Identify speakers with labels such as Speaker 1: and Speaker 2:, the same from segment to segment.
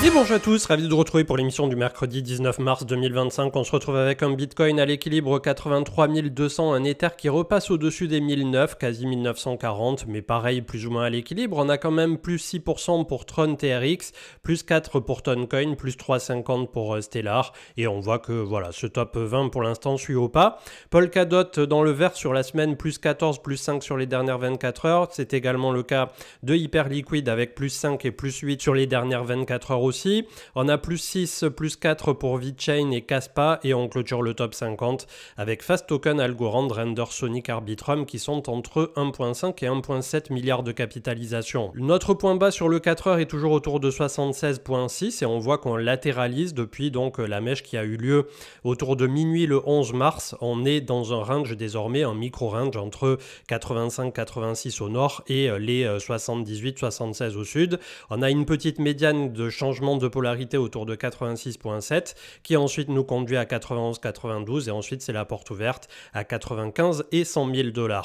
Speaker 1: Et bonjour à tous, ravi de vous retrouver pour l'émission du mercredi 19 mars 2025. On se retrouve avec un Bitcoin à l'équilibre 83 200, un Ether qui repasse au-dessus des 1009, quasi 1940, mais pareil, plus ou moins à l'équilibre. On a quand même plus 6% pour Tron TRX, plus 4 pour Toncoin, plus 3,50 pour Stellar. Et on voit que voilà, ce top 20 pour l'instant suit au pas. Polkadot dans le vert sur la semaine, plus 14, plus 5 sur les dernières 24 heures. C'est également le cas de Hyperliquid avec plus 5 et plus 8 sur les dernières 24 heures aussi. On a plus 6, plus 4 pour VeChain et Kaspa et on clôture le top 50 avec Fast Token, Algorand, Render, Sonic, Arbitrum qui sont entre 1,5 et 1,7 milliards de capitalisation. Notre point bas sur le 4 heures est toujours autour de 76,6 et on voit qu'on latéralise depuis donc la mèche qui a eu lieu autour de minuit le 11 mars. On est dans un range désormais, un micro-range entre 85-86 au nord et les 78-76 au sud. On a une petite médiane de changement de polarité autour de 86,7 qui ensuite nous conduit à 91,92 et ensuite c'est la porte ouverte à 95 et 100 000 $.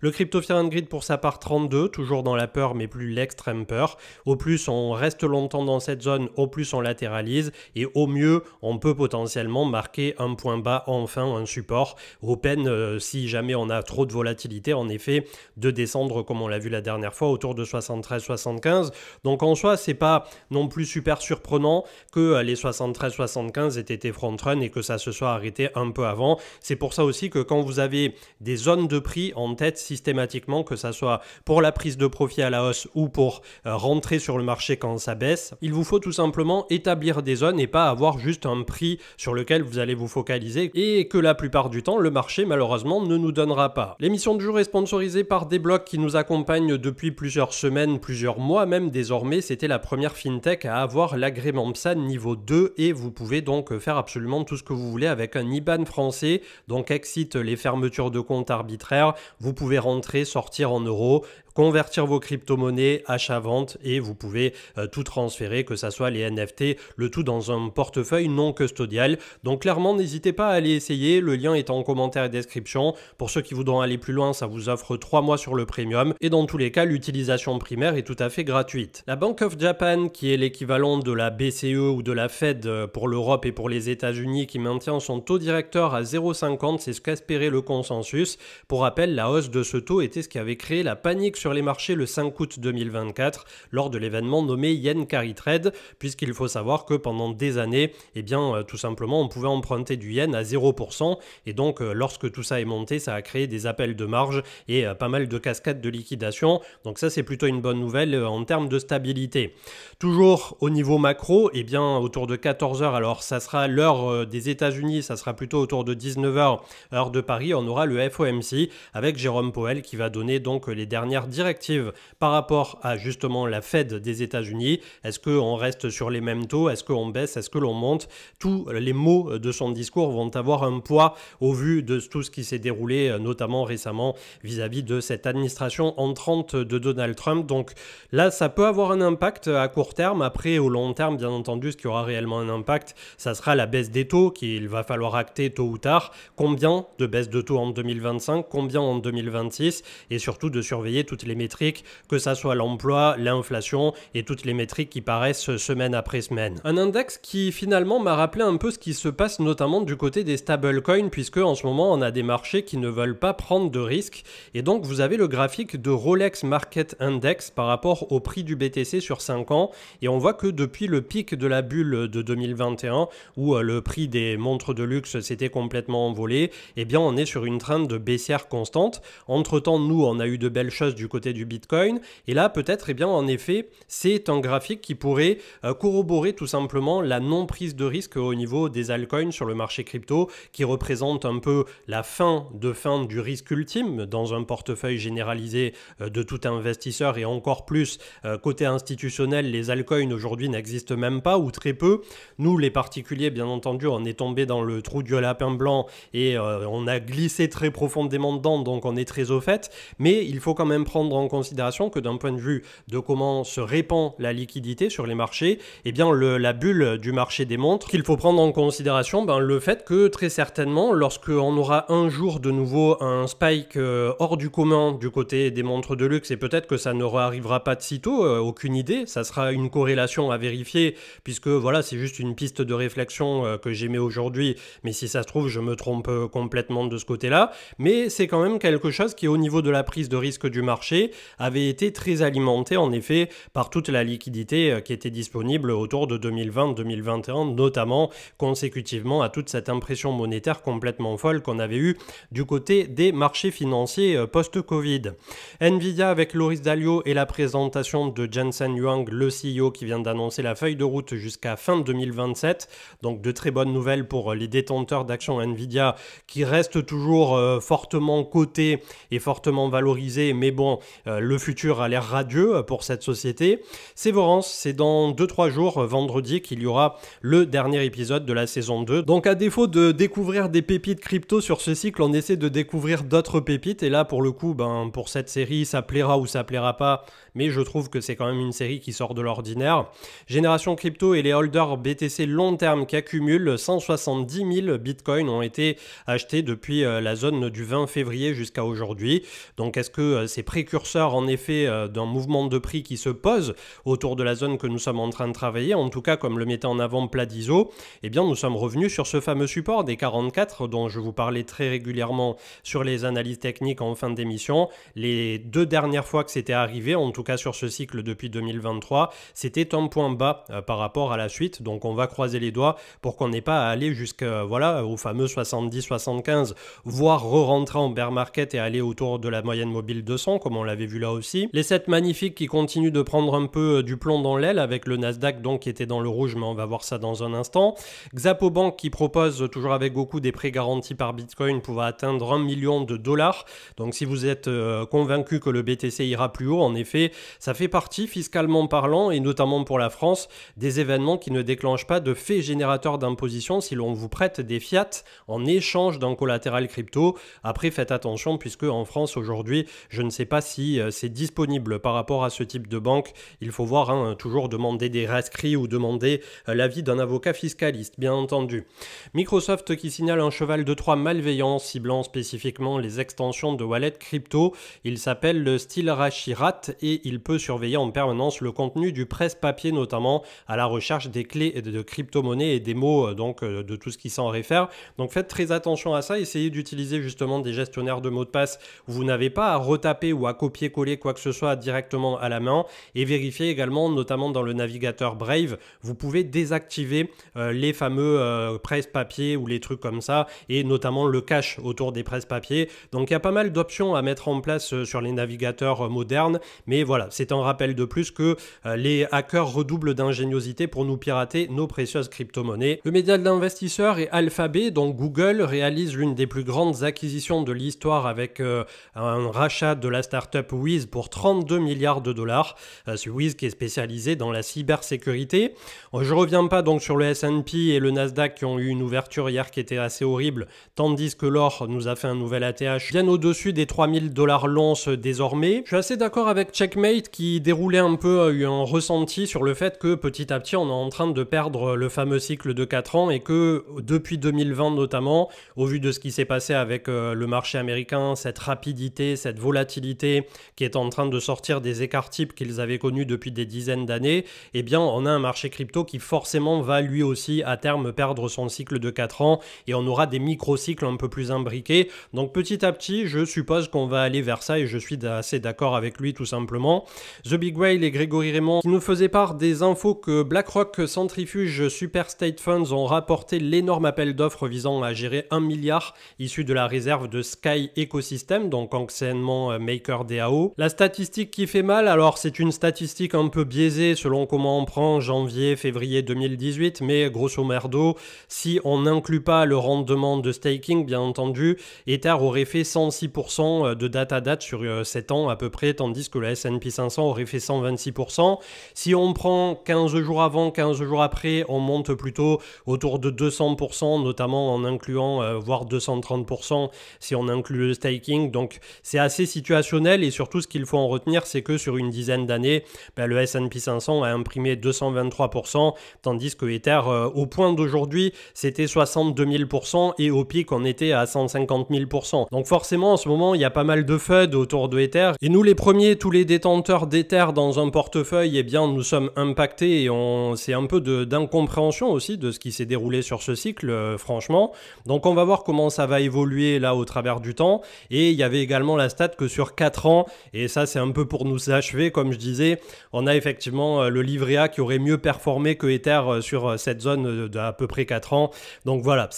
Speaker 1: Le Crypto Fear and Greed pour sa part 32, toujours dans la peur mais plus l'extrême peur. Au plus on reste longtemps dans cette zone, au plus on latéralise et au mieux on peut potentiellement marquer un point bas, enfin un support, au peine si jamais on a trop de volatilité en effet de descendre comme on l'a vu la dernière fois autour de 73-75. Donc en soi c'est pas non plus super surprenant que les 73-75 aient été front run et que ça se soit arrêté un peu avant. C'est pour ça aussi que quand vous avez des zones de prix en tête systématiquement, que ça soit pour la prise de profit à la hausse ou pour rentrer sur le marché quand ça baisse, il vous faut tout simplement établir des zones et pas avoir juste un prix sur lequel vous allez vous focaliser et que la plupart du temps le marché malheureusement ne nous donnera pas. L'émission du jour est sponsorisée par Desblocs qui nous accompagne depuis plusieurs semaines, plusieurs mois même désormais. C'était la première fintech à avoir l'agrément PSAN niveau 2 et vous pouvez donc faire absolument tout ce que vous voulez avec un IBAN français, donc exit les fermetures de comptes arbitraires, vous pouvez rentrer, sortir en euros, convertir vos crypto-monnaies, achat-vente et vous pouvez tout transférer, que ce soit les NFT, le tout dans un portefeuille non custodial. Donc clairement, n'hésitez pas à aller essayer, le lien est en commentaire et description. Pour ceux qui voudront aller plus loin, ça vous offre 3 mois sur le premium et dans tous les cas, l'utilisation primaire est tout à fait gratuite. La Bank of Japan, qui est l'équivalent de la BCE ou de la Fed pour l'Europe et pour les États-Unis, qui maintient son taux directeur à 0,50, c'est ce qu'espérait le consensus. Pour rappel, la hausse de ce taux était ce qui avait créé la panique sur les marchés le 5 août 2024 lors de l'événement nommé Yen Carry Trade, puisqu'il faut savoir que pendant des années, eh bien, tout simplement, on pouvait emprunter du yen à 0% et donc lorsque tout ça est monté, ça a créé des appels de marge et pas mal de cascades de liquidation. Donc ça, c'est plutôt une bonne nouvelle en termes de stabilité. Toujours au niveau macro, eh bien, autour de 14h, alors ça sera l'heure des États-Unis, ça sera plutôt autour de 19h, heure de Paris, on aura le FOMC avec Jérôme Powell qui va donner donc les dernières directives par rapport à justement la Fed des États-Unis. Est-ce qu'on reste sur les mêmes taux? Est-ce qu'on baisse? Est-ce que l'on monte? Tous les mots de son discours vont avoir un poids au vu de tout ce qui s'est déroulé, notamment récemment vis-à-vis de cette administration entrante de Donald Trump. Donc là, ça peut avoir un impact à court terme. Après, au long terme, bien entendu, ce qui aura réellement un impact, ça sera la baisse des taux qu'il va falloir acter tôt ou tard. Combien de baisse de taux en 2025? Combien en 2026? Et surtout de surveiller toutes les métriques, que ça soit l'emploi, l'inflation et toutes les métriques qui paraissent semaine après semaine. Un index qui finalement m'a rappelé un peu ce qui se passe notamment du côté des stablecoins, puisque en ce moment on a des marchés qui ne veulent pas prendre de risques et donc vous avez le graphique de Rolex Market Index par rapport au prix du BTC sur 5 ans et on voit que depuis le pic de la bulle de 2021 où le prix des montres de luxe s'était complètement envolé, eh bien on est sur une trend de baissière constante. Entre temps, nous on a eu de belles choses du côté du Bitcoin et là peut-être, eh bien en effet, c'est un graphique qui pourrait corroborer tout simplement la non prise de risque au niveau des altcoins sur le marché crypto qui représente un peu la fin du risque ultime dans un portefeuille généralisé de tout investisseur et encore plus côté institutionnel, les altcoins aujourd'hui n'existent même pas ou très peu. Nous les particuliers bien entendu on est tombé dans le trou du lapin blanc et on a glissé très profondément dedans donc on est très au fait, mais il faut quand même prendre prendre en considération que d'un point de vue de comment se répand la liquidité sur les marchés, eh bien la bulle du marché des montres, qu'il faut prendre en considération le fait que très certainement, lorsqu'on aura un jour de nouveau un spike hors du commun du côté des montres de luxe, et peut-être que ça ne réarrivera pas de sitôt, aucune idée, ça sera une corrélation à vérifier, puisque voilà, c'est juste une piste de réflexion que j'émets aujourd'hui, mais si ça se trouve, je me trompe complètement de ce côté-là, mais c'est quand même quelque chose qui, au niveau de la prise de risque du marché, avait été très alimenté en effet par toute la liquidité qui était disponible autour de 2020-2021, notamment consécutivement à toute cette impression monétaire complètement folle qu'on avait eue du côté des marchés financiers post-Covid. Nvidia avec Loris Dalio et la présentation de Jensen Huang, le CEO qui vient d'annoncer la feuille de route jusqu'à fin 2027, donc de très bonnes nouvelles pour les détenteurs d'actions Nvidia qui restent toujours fortement cotés et fortement valorisés, mais bon, le futur a l'air radieux pour cette société. Séverance, c'est dans 2-3 jours, vendredi, qu'il y aura le dernier épisode de la saison 2. Donc à défaut de découvrir des pépites crypto sur ce cycle, on essaie de découvrir d'autres pépites, et là pour le coup, pour cette série, ça plaira ou ça plaira pas, mais je trouve que c'est quand même une série qui sort de l'ordinaire. Génération Crypto et les holders BTC long terme qui accumulent 170 000 bitcoins ont été achetés depuis la zone du 20 février jusqu'à aujourd'hui. Donc est-ce que c'est précurseur en effet d'un mouvement de prix qui se pose autour de la zone que nous sommes en train de travailler? En tout cas, comme le mettait en avant Platizo, eh bien nous sommes revenus sur ce fameux support des 44 dont je vous parlais très régulièrement sur les analyses techniques en fin d'émission. Les 2 dernières fois que c'était arrivé, en tout cas sur ce cycle depuis 2023, c'était un point bas par rapport à la suite. Donc on va croiser les doigts pour qu'on n'ait pas à aller jusqu'à au fameux 70-75, voire re-rentrer en bear market et aller autour de la moyenne mobile 200 comme on l'avait vu là aussi. Les 7 magnifiques qui continuent de prendre un peu du plomb dans l'aile avec le Nasdaq donc qui était dans le rouge, mais on va voir ça dans un instant. Xapo qui propose toujours avec Goku des prêts garantis par Bitcoin pouvant atteindre 1 million de dollars. Donc si vous êtes convaincu que le BTC ira plus haut, en effet, ça fait partie fiscalement parlant et notamment pour la France des événements qui ne déclenchent pas de fait générateur d'imposition si l'on vous prête des fiat en échange d'un collatéral crypto. Après faites attention puisque en France aujourd'hui je ne sais pas si c'est disponible par rapport à ce type de banque. Il faut voir, toujours demander des rescrits ou demander l'avis d'un avocat fiscaliste bien entendu. Microsoft qui signale un cheval de Troie malveillant ciblant spécifiquement les extensions de wallet crypto. Il s'appelle le Stilrachirat et il peut surveiller en permanence le contenu du presse-papier notamment à la recherche des clés de crypto-monnaie et des mots de tout ce qui s'en réfère. Donc faites très attention à ça, essayez d'utiliser justement des gestionnaires de mots de passe où vous n'avez pas à retaper ou à copier-coller quoi que ce soit directement à la main, et vérifiez également notamment dans le navigateur Brave, vous pouvez désactiver les fameux presse-papier ou les trucs comme ça, et notamment le cache autour des presse-papier. Donc il y a pas mal d'options à mettre en place sur les navigateurs modernes, mais voilà, c'est un rappel de plus que les hackers redoublent d'ingéniosité pour nous pirater nos précieuses crypto-monnaies. Le média de l'investisseur est Alphabet, donc Google réalise l'une des plus grandes acquisitions de l'histoire avec un rachat de la startup Wiz pour 32 milliards de dollars. C'est Wiz qui est spécialisé dans la cybersécurité. Je reviens pas donc sur le S&P et le Nasdaq qui ont eu une ouverture hier qui était assez horrible, tandis que l'or nous a fait un nouvel ATH bien au-dessus des 3000 $ l'once désormais. Je suis assez d'accord avec Checkmate qui déroulait un peu un ressenti sur le fait que petit à petit on est en train de perdre le fameux cycle de 4 ans et que depuis 2020 notamment, au vu de ce qui s'est passé avec le marché américain, cette rapidité, cette volatilité qui est en train de sortir des écarts types qu'ils avaient connus depuis des dizaines d'années, eh bien on a un marché crypto qui forcément va lui aussi à terme perdre son cycle de 4 ans et on aura des micro-cycles un peu plus imbriqués. Donc petit à petit, je suppose qu'on va aller vers ça et je suis assez d'accord avec lui tout simplement. The Big Whale et Grégory Raymond qui nous faisaient part des infos que BlackRock, Centrifuge, Super State Funds ont rapporté l'énorme appel d'offres visant à gérer 1 milliard issu de la réserve de Sky Ecosystem, donc anciennement MakerDAO. La statistique qui fait mal, alors c'est une statistique un peu biaisée selon comment on prend janvier, février 2018, mais grosso merdo, si on n'inclut pas le rendement de staking, bien entendu, Ether aurait fait 106% de date à date sur 7 ans à peu près, tandis que le S&P S&P 500 aurait fait 126%. Si on prend 15 jours avant, 15 jours après, on monte plutôt autour de 200%, notamment en incluant voire 230% si on inclut le staking. Donc c'est assez situationnel et surtout ce qu'il faut en retenir, c'est que sur une dizaine d'années, le S&P 500 a imprimé 223%, tandis que Ether, au point d'aujourd'hui, c'était 62 000% et au pic, on était à 150 000%. Donc forcément, en ce moment, il y a pas mal de FUD autour de Ether. Et nous, les premiers, tous les détenteurs d'Ether dans un portefeuille, eh bien, nous sommes impactés et c'est un peu d'incompréhension aussi de ce qui s'est déroulé sur ce cycle, franchement. Donc on va voir comment ça va évoluer là au travers du temps. Et il y avait également la stat que sur 4 ans, et ça c'est un peu pour nous achever, comme je disais, on a effectivement le livret A qui aurait mieux performé que Ether sur cette zone d'à peu près 4 ans. Donc voilà,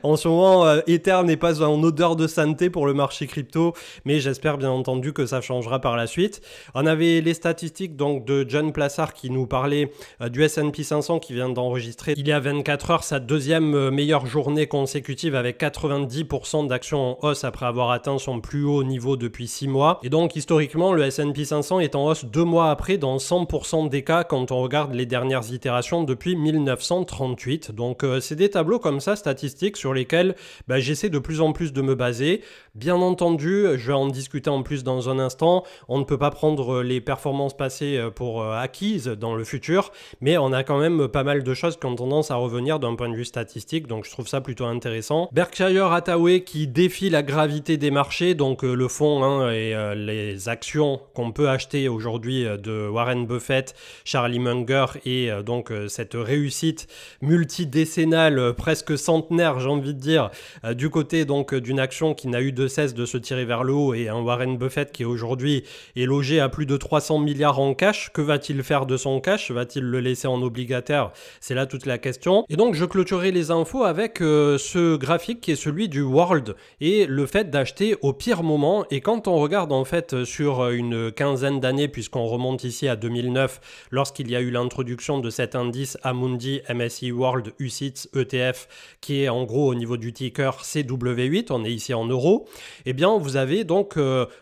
Speaker 1: en ce moment, Ether n'est pas en odeur de sainteté pour le marché crypto, mais j'espère bien entendu que ça changera par la suite. On avait les statistiques donc de John Plassard qui nous parlait du S&P 500 qui vient d'enregistrer il y a 24 heures sa deuxième meilleure journée consécutive avec 90% d'actions en hausse après avoir atteint son plus haut niveau depuis 6 mois. Et donc historiquement, le S&P 500 est en hausse 2 mois après dans 100% des cas quand on regarde les dernières itérations depuis 1938. Donc c'est des tableaux comme ça statistiques sur lesquels j'essaie de plus en plus de me baser. Bien entendu, je vais en discuter en plus dans un instant, on ne peut pas prendre les performances passées pour acquises dans le futur, mais on a quand même pas mal de choses qui ont tendance à revenir d'un point de vue statistique, donc je trouve ça plutôt intéressant. Berkshire Hathaway qui défie la gravité des marchés, donc le fonds et les actions qu'on peut acheter aujourd'hui de Warren Buffett, Charlie Munger et donc cette réussite multidécennale, presque centenaire j'ai envie de dire, du côté donc d'une action qui n'a eu de cesse de se tirer vers le haut et un Warren Buffett qui aujourd'hui est logé à plus de 300 milliards en cash. Que va-t-il faire de son cash? Va-t-il le laisser en obligataire? C'est là toute la question. Et donc je clôturerai les infos avec ce graphique qui est celui du World et le fait d'acheter au pire moment. Et quand on regarde en fait sur une quinzaine d'années, puisqu'on remonte ici à 2009 lorsqu'il y a eu l'introduction de cet indice Amundi MSCI World UCITS ETF qui est en gros au niveau du ticker CW8, on est ici en euros, eh bien vous avez donc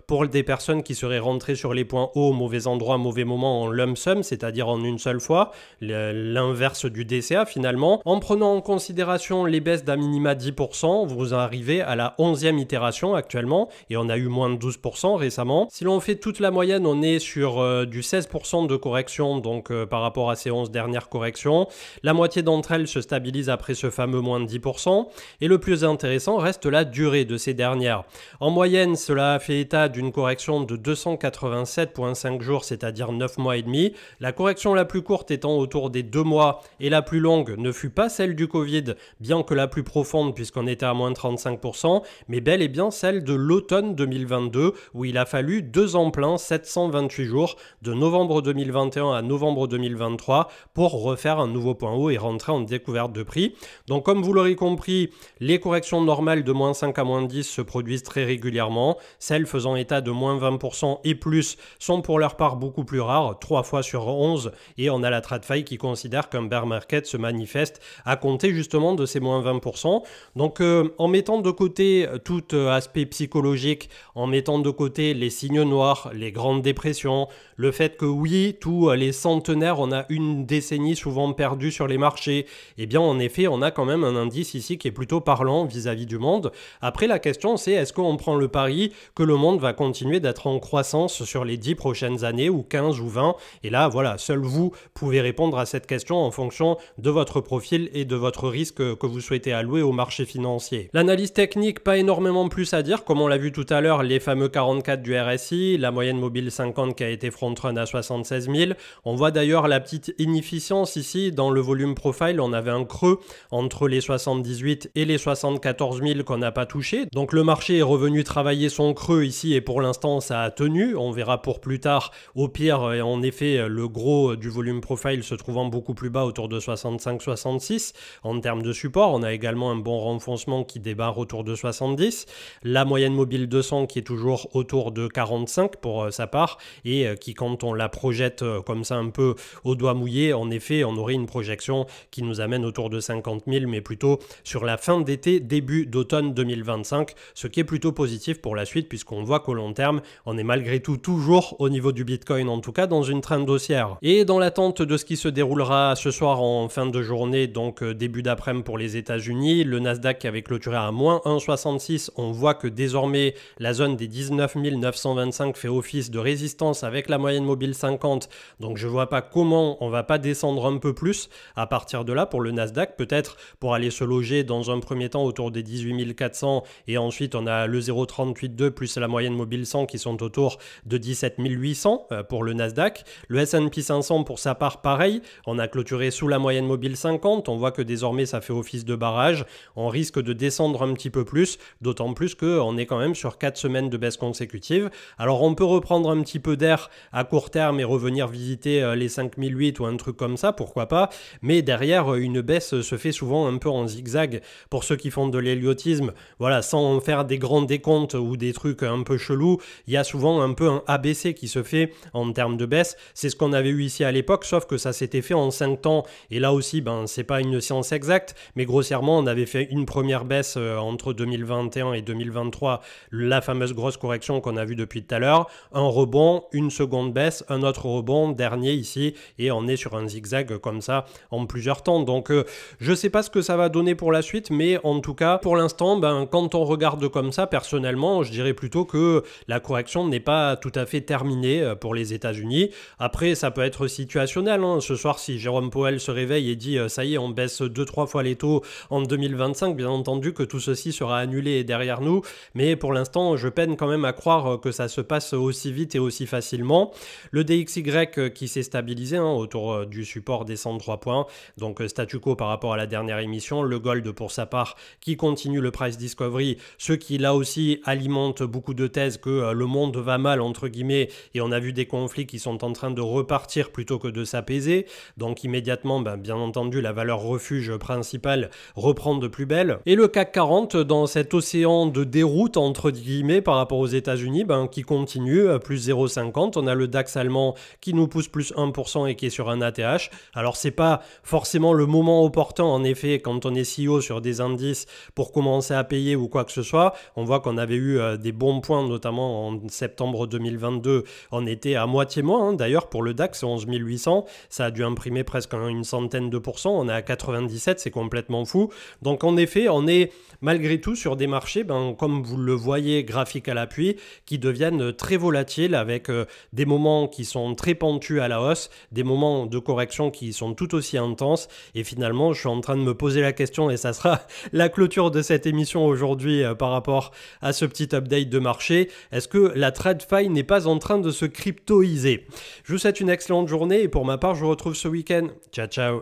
Speaker 1: pour des personnes qui seraient rentrées sur les points hauts, mauvais endroit, mauvais moment en lump sum, c'est-à-dire en une seule fois, l'inverse du DCA finalement, en prenant en considération les baisses d'à minima 10%, vous arrivez à la 11e itération actuellement, et on a eu moins de 12% récemment. Si l'on fait toute la moyenne, on est sur du 16% de correction, donc par rapport à ces 11 dernières corrections. La moitié d'entre elles se stabilise après ce fameux moins de 10%, et le plus intéressant reste la durée de ces dernières. En moyenne, cela a fait état d'une correction de 287,5 jours, c'est-à-dire 9 mois et demi. La correction la plus courte étant autour des 2 mois et la plus longue ne fut pas celle du Covid, bien que la plus profonde puisqu'on était à moins de 35%, mais bel et bien celle de l'automne 2022 où il a fallu 2 ans pleins, 728 jours, de novembre 2021 à novembre 2023 pour refaire un nouveau point haut et rentrer en découverte de prix. Donc comme vous l'aurez compris, les corrections normales de moins 5 à moins 10 se produisent très régulièrement. Celles faisant état de moins 20% et plus sont pour leur part beaucoup plus rares, 3 fois sur 11, et on a la TradFi qui considère qu'un bear market se manifeste à compter justement de ces moins 20%. Donc en mettant de côté tout aspect psychologique, en mettant de côté les signes noirs, les grandes dépressions, le fait que oui, tous les centenaires, on a une décennie souvent perdue sur les marchés, eh bien en effet, on a quand même un indice ici qui est plutôt parlant vis-à-vis du monde. Après, la question c'est est-ce qu'on prend le pari que le monde va continuer d'être en croissance sur les 10 prochaines années ou 15 ou 20? Et là, voilà, seul vous pouvez répondre à cette question en fonction de votre profil et de votre risque que vous souhaitez allouer au marché financier. L'analyse technique, pas énormément plus à dire, comme on l'a vu tout à l'heure, les fameux 44 du RSI, la moyenne mobile 50 qui a été front-run à 76 000. On voit d'ailleurs la petite inefficience ici dans le volume profile, on avait un creux entre les 78 et les 74 000 qu'on n'a pas touché. Donc le marché est revenu travailler son creux ici et pour l'instant ça a tenu. On verra pour plus tard. Au pire, en effet, le gros du volume profile se trouvant beaucoup plus bas autour de 65-66. En termes de support, on a également un bon renfoncement qui débarre autour de 70. La moyenne mobile 200 qui est toujours autour de 45 pour sa part et qui, quand on la projette comme ça un peu au doigt mouillé, en effet, on aurait une projection qui nous amène autour de 50 000, mais plutôt sur la fin d'été, début d'automne 2025, ce qui est plutôt positif pour la suite puisqu'on voit qu'au long terme, on est malgré tout toujours au niveau du Bitcoin, en tout cas dans une trend haussière. Et dans l'attente de ce qui se déroulera ce soir en fin de journée, donc début d'après-midi pour les États-Unis, le Nasdaq avait clôturé à moins 1,66. On voit que désormais la zone des 19 925 fait office de résistance avec la moyenne mobile 50. Donc je vois pas comment on va pas descendre un peu plus à partir de là pour le Nasdaq, peut-être pour aller se loger dans un premier temps autour des 18 400 et ensuite on a le 0,382 plus la moyenne mobile 100 qui sont autour de 17 800 pour le Nasdaq. Le S&P 500 pour sa part pareil, on a clôturé sous la moyenne mobile 50, on voit que désormais ça fait office de barrage, on risque de descendre un petit peu plus, d'autant plus qu'on est quand même sur 4 semaines de baisse consécutive. Alors on peut reprendre un petit peu d'air à court terme et revenir visiter les 5008 ou un truc comme ça, pourquoi pas, mais derrière une baisse se fait souvent un peu en zigzag. Pour ceux qui font de l'héliotisme, voilà, sans faire des grands décomptes ou des trucs un peu chelous, il y a souvent un peu un ABC qui se fait en termes de baisse. C'est ce qu'on avait eu ici à l'époque, sauf que ça s'était fait en 5 temps, et là aussi, c'est pas une science exacte, mais grossièrement, on avait fait une première baisse entre 2021 et 2023, la fameuse grosse correction qu'on a vue depuis tout à l'heure, un rebond, une seconde baisse, un autre rebond, dernier ici, et on est sur un zigzag comme ça en plusieurs temps. Donc je sais pas ce que ça va donner pour la suite, mais en tout cas pour l'instant quand on regarde comme ça, personnellement je dirais plutôt que la correction n'est pas tout à fait terminée pour les États-Unis. Après ça peut être situationnel, hein. Ce soir si Jérôme Powell se réveille et dit ça y est on baisse 2-3 fois les taux en 2025, bien entendu que tout ceci sera annulé derrière nous, mais pour l'instant je peine quand même à croire que ça se passe aussi vite et aussi facilement. Le DXY qui s'est stabilisé autour du support des 103 points, donc statu quo par rapport à la dernière émission. Le gold pour sa part qui continue le price discovery, ce qui là aussi alimente beaucoup de thèses que le monde va mal entre guillemets, et on a vu des conflits qui sont en train de repartir plutôt que de s'apaiser, donc immédiatement bien entendu la valeur refuge principale reprend de plus belle, et le CAC 40 dans cet océan de déroute entre guillemets par rapport aux États-Unis qui continue plus 0,50. On a le DAX allemand qui nous pousse plus 1% et qui est sur un ATH. Alors c'est pas forcément le moment opportun en effet quand on est CEO sur des indices pour commencer à payer ou quoi que ce soit. On voit qu'on avait eu des bons points notamment en septembre 2022, on était à moitié moins d'ailleurs pour le DAX 11 800, ça a dû imprimer presque une centaine de pourcents, on est à 97, c'est complètement fou. Donc en effet on est malgré tout sur des marchés comme vous le voyez graphique à l'appui qui deviennent très volatiles avec des moments qui sont très pentus à la hausse, des moments de correction qui sont tout aussi intenses, et finalement je suis en train de me poser la question et ça sera la clôture de cette émission aujourd'hui par rapport à ce petit update de marché, est-ce que la TradFi n'est pas en train de se cryptoiser? Je vous souhaite une excellente journée et pour ma part je vous retrouve ce week-end. Ciao ciao.